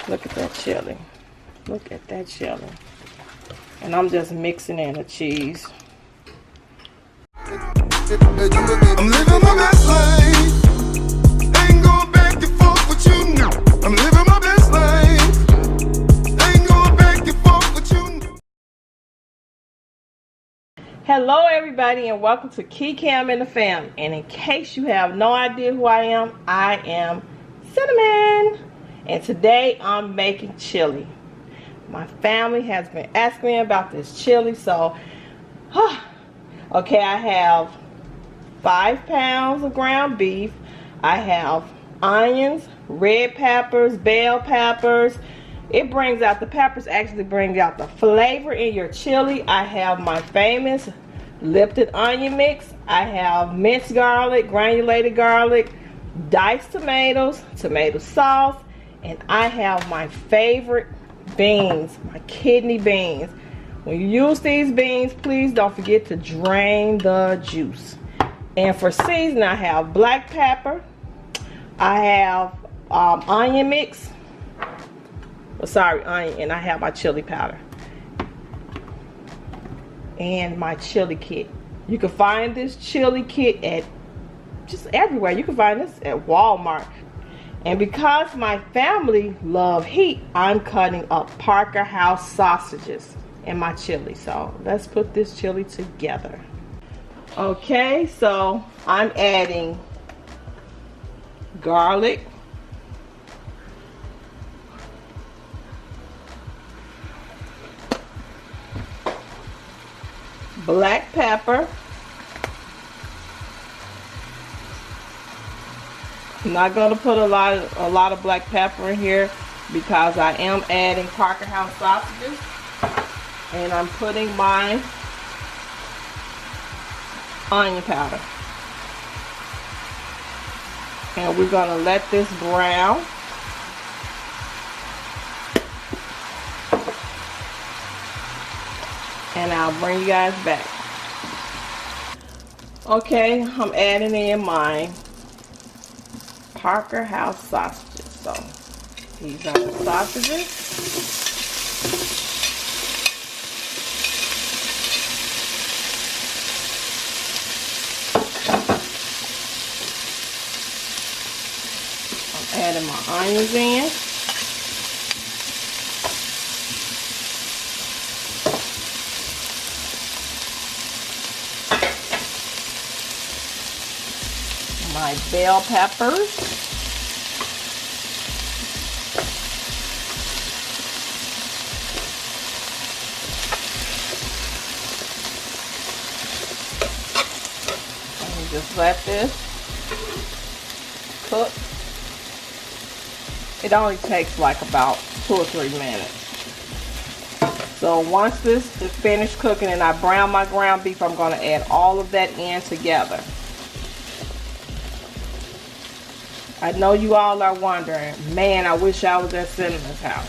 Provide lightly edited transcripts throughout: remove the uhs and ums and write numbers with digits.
Look at that chili. Look at that chili. And I'm just mixing in the cheese. I'm living my best life. Ain't going back and forth with you now. I'm living my best life. Ain't going back and forth with you. Hello everybody and welcome to Cam and the Fam. And in case you have no idea who I am Cinnamon. And today I'm making chili. My family has been asking me about this chili, so okay, I have 5 pounds of ground beef. I have onions, red peppers, bell peppers. It brings out, the peppers actually bring out the flavor in your chili. I have my famous Lipton onion mix. I have minced garlic, granulated garlic, diced tomatoes, tomato sauce, and I have my favorite beans, my kidney beans. When you use these beans, please don't forget to drain the juice. And for seasoning, I have black pepper. I have onion mix. Onion, and I have my chili powder and my chili kit. You can find this chili kit at just everywhere. You can find this at Walmart. And because my family love heat, I'm cutting up Parker House sausages in my chili. So let's put this chili together. Okay, so I'm adding garlic, black pepper. I'm not going to put a lot of black pepper in here because I am adding Parker House sausages, and I'm putting my onion powder, and we're going to let this brown. And I'll bring you guys back. Okay, I'm adding in my Parker House sausages. So these are the sausages. I'm adding my onions in. My bell peppers. And just let this cook. It only takes like about 2 or 3 minutes. So once this is finished cooking and I brown my ground beef, I'm going to add all of that in together. I know you all are wondering, man, I wish I was at Cinnamon's house.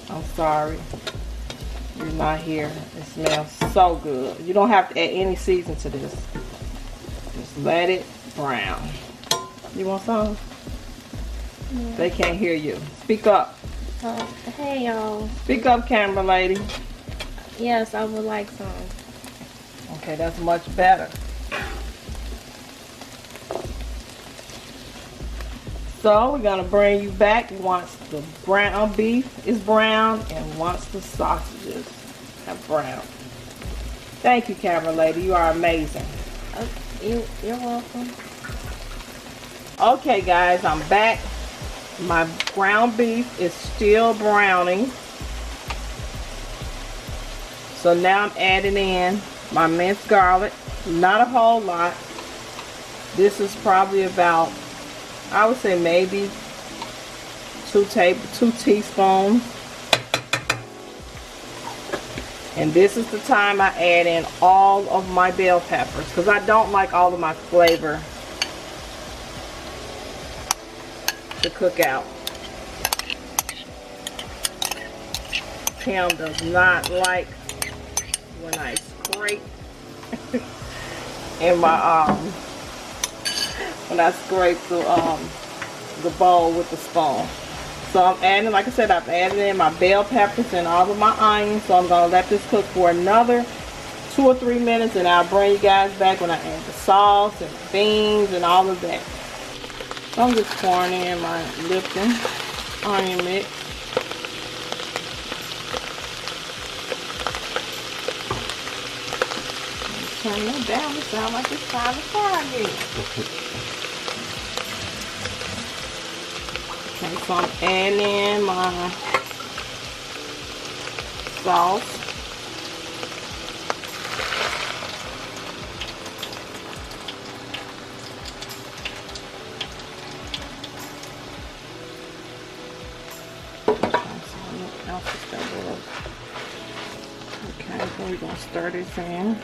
I'm sorry, you're not here. It smells so good. You don't have to add any season to this. Just let it brown. You want some? Yeah. They can't hear you. Speak up. Hey y'all. Speak up, camera lady. Yes, I would like some. Okay, that's much better. So we're gonna bring you back once the brown beef is brown and once the sausages have browned. Thank you, camera lady. You are amazing. You're welcome. Okay, guys, I'm back. My ground beef is still browning. So now I'm adding in my minced garlic. Not a whole lot. This is probably about, I would say maybe 2 teaspoons. And this is the time I add in all of my bell peppers because I don't like all of my flavor to cook out. Kim does not like when I scrape in my when I scrape the the bowl with the spoon. So I'm adding, like I said, I've added in my bell peppers and all of my onions. So I'm going to let this cook for another 2 or 3 minutes, and I'll bring you guys back when I add the sauce and the beans and all of that. So I'm just pouring in my Lipton onion mix. Turn that down. It sounds like it's time to fry again. Okay, so I'm adding in my sauce. Okay, so we're going to stir this in.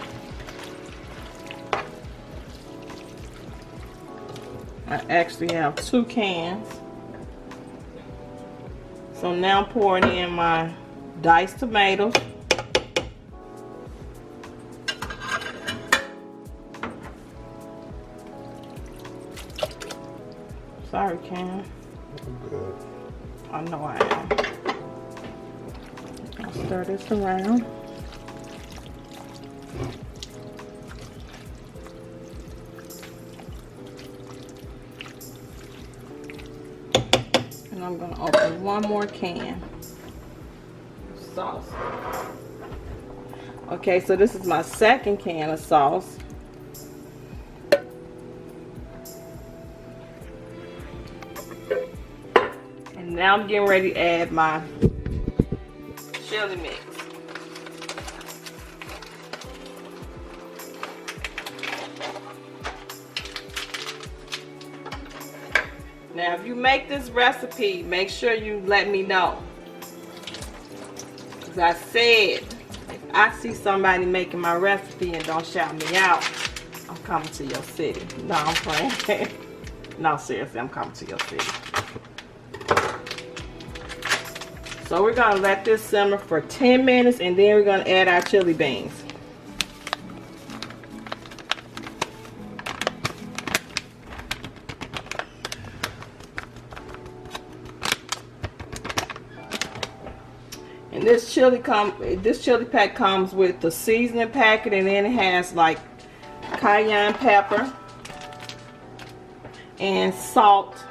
I actually have 2 cans. So now I'm pouring in my diced tomatoes. Sorry, Cam. I'm good. I know I am. I'll stir this around. And I'm going to open 1 more can of sauce. Okay, so this is my 2nd can of sauce. And now I'm getting ready to add my chili mix. Now, if you make this recipe, make sure you let me know. As I said, if I see somebody making my recipe and don't shout me out, I'm coming to your city. No, I'm playing. No, seriously, I'm coming to your city. So we're going to let this simmer for 10 minutes, and then we're going to add our chili beans. And this chili pack comes with the seasoning packet, and then it has like cayenne pepper and salt,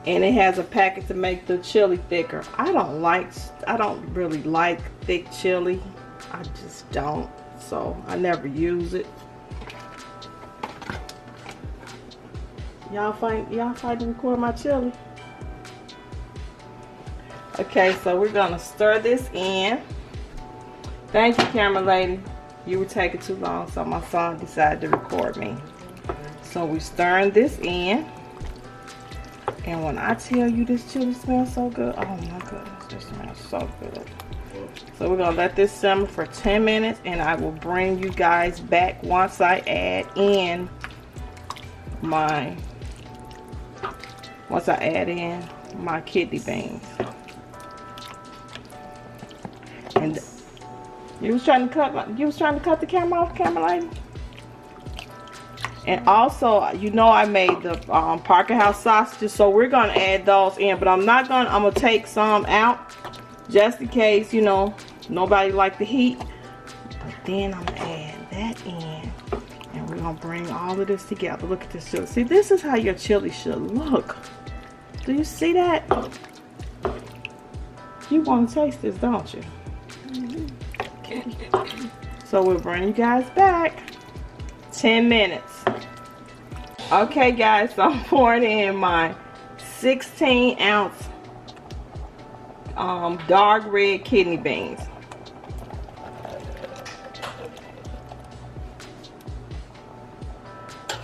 and it has a packet to make the chili thicker. I don't really like thick chili. I just don't, so I never use it. Y'all fighting to record my chili? Okay, so we're gonna stir this in. Thank you, camera lady. You were taking too long, so my son decided to record me. So we're stirring this in. And when I tell you this chili smells so good, oh my goodness, this smells so good. So we're gonna let this simmer for 10 minutes, and I will bring you guys back once I add in my kidney beans. And you was trying to cut the camera off, camera lady. And also, you know, I made the Parker House sausages, so we're gonna add those in. But I'm gonna take some out just in case, you know, nobody like the heat. But then I'm gonna add that in, and we're gonna bring all of this together. Look at this chili. See, this is how your chili should look. Do you see that? You want to taste this, don't you? So we'll bring you guys back. 10 minutes. Okay, guys, so I'm pouring in my 16-ounce dark red kidney beans.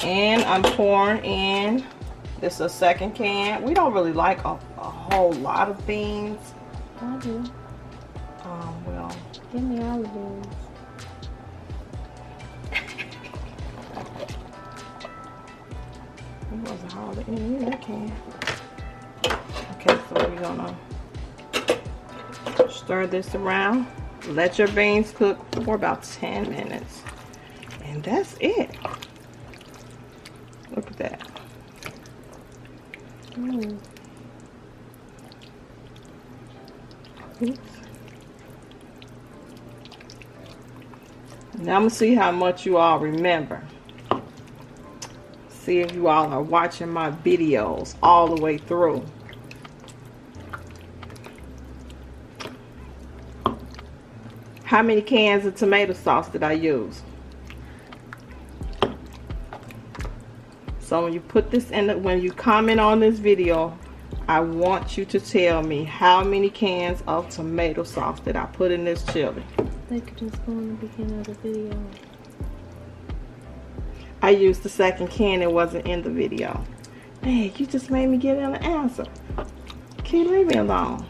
And I'm pouring in, this is a 2nd can. We don't really like a whole lot of beans. I do. Well, Give me all the beans. it wasn't hardly any in that can. Okay, so we're gonna stir this around. Let your beans cook for about 10 minutes. And that's it. Look at that. Mm. Oops. Now I'm gonna see how much you all remember. See if you all are watching my videos all the way through. How many cans of tomato sauce did I use? So when you put this in, when you comment on this video, I want you to tell me how many cans of tomato sauce did I put in this chili. They could just go in the beginning of the video. I used the second can, it wasn't in the video. Man, you just made me get an answer. Can't leave me alone.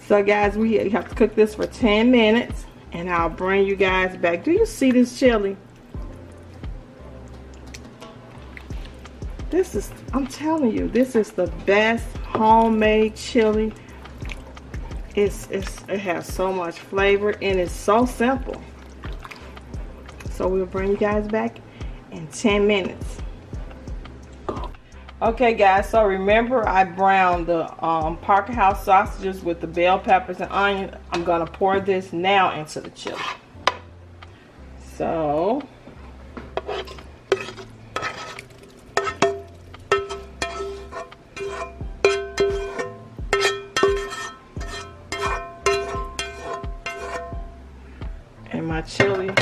So guys, we have to cook this for 10 minutes and I'll bring you guys back. Do you see this chili? This is, I'm telling you, this is the best homemade chili. It has so much flavor and it's so simple. So we'll bring you guys back in 10 minutes. Okay guys, so remember I browned the Parker House sausages with the bell peppers and onion. I'm gonna pour this now into the chili. So and my chili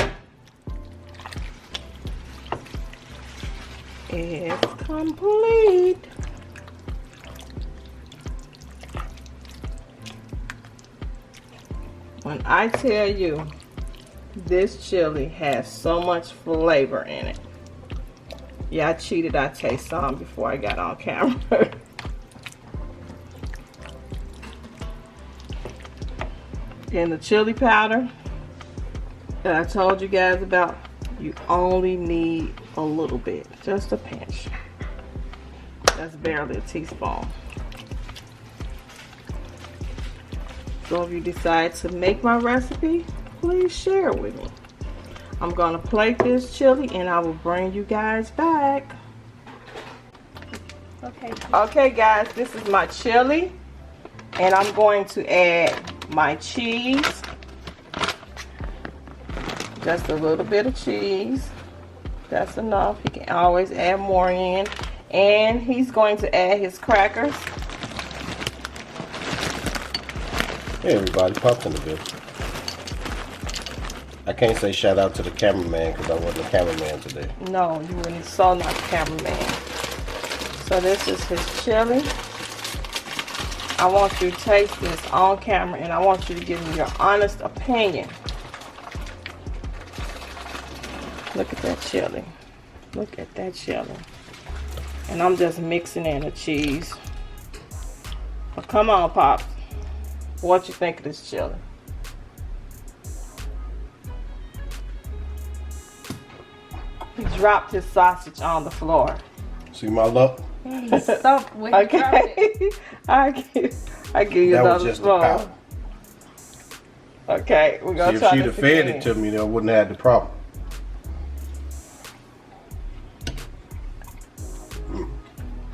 is complete. When I tell you this chili has so much flavor in it. Yeah, I cheated. I taste some before I got on camera. And the chili powder that I told you guys about, you only need a little bit, just a pinch. That's barely a teaspoon. So if you decide to make my recipe, please share it with me. I'm gonna plate this chili and I will bring you guys back. Okay guys, this is my chili and I'm going to add my cheese. Just a little bit of cheese. That's enough. You can always add more in. And he's going to add his crackers. Hey everybody, Pop's in the building. I can't say shout out to the cameraman because I wasn't a cameraman today. No, you really saw not the cameraman. So this is his chili. I want you to taste this on camera and I want you to give me your honest opinion. Look at that chili. Look at that chili. And I'm just mixing in the cheese. But come on, Pops. What you think of this chili? He dropped his sausage on the floor. See my luck? Stop when you dropped it. I give you That was the just the floor. powder. Okay, we're See, gonna if try she'd this have fed again. it to me, then I wouldn't have had the problem.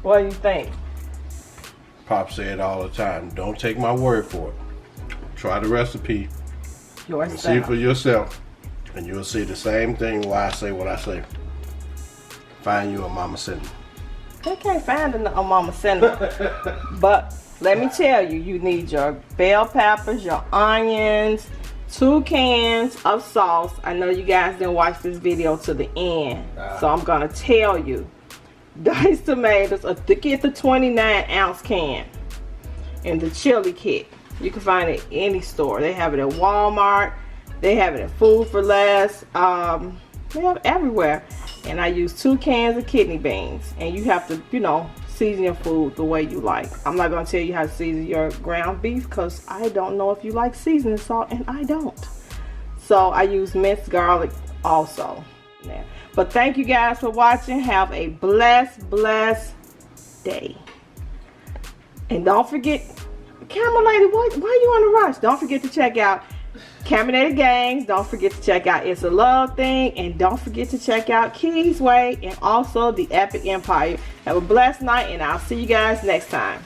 What do you think? Pop said all the time, don't take my word for it. Try the recipe and see Yourself. for yourself. And you'll see the same thing why I say what I say. Find you a Mama Cindy. They can't find a Mama Cinema. But let me tell you, you need your bell peppers, your onions, 2 cans of sauce. I know you guys didn't watch this video to the end, so I'm gonna tell you. Diced tomatoes, get the 29-ounce can, and the chili kit. You can find it at any store. They have it at Walmart. They have it at Food for Less. They have it everywhere. And I use 2 cans of kidney beans. And you have to, you know, season your food the way you like. I'm not going to tell you how to season your ground beef because I don't know if you like seasoning salt, and I don't. So I use minced garlic also. But thank you guys for watching. Have a blessed day. And don't forget, camera lady, why you on the rush? Don't forget to check out Kaminator Gamez. Don't forget to check out It's a Love Thing. And don't forget to check out KEE'S Way and also the Epic Empire. Have a blessed night and I'll see you guys next time.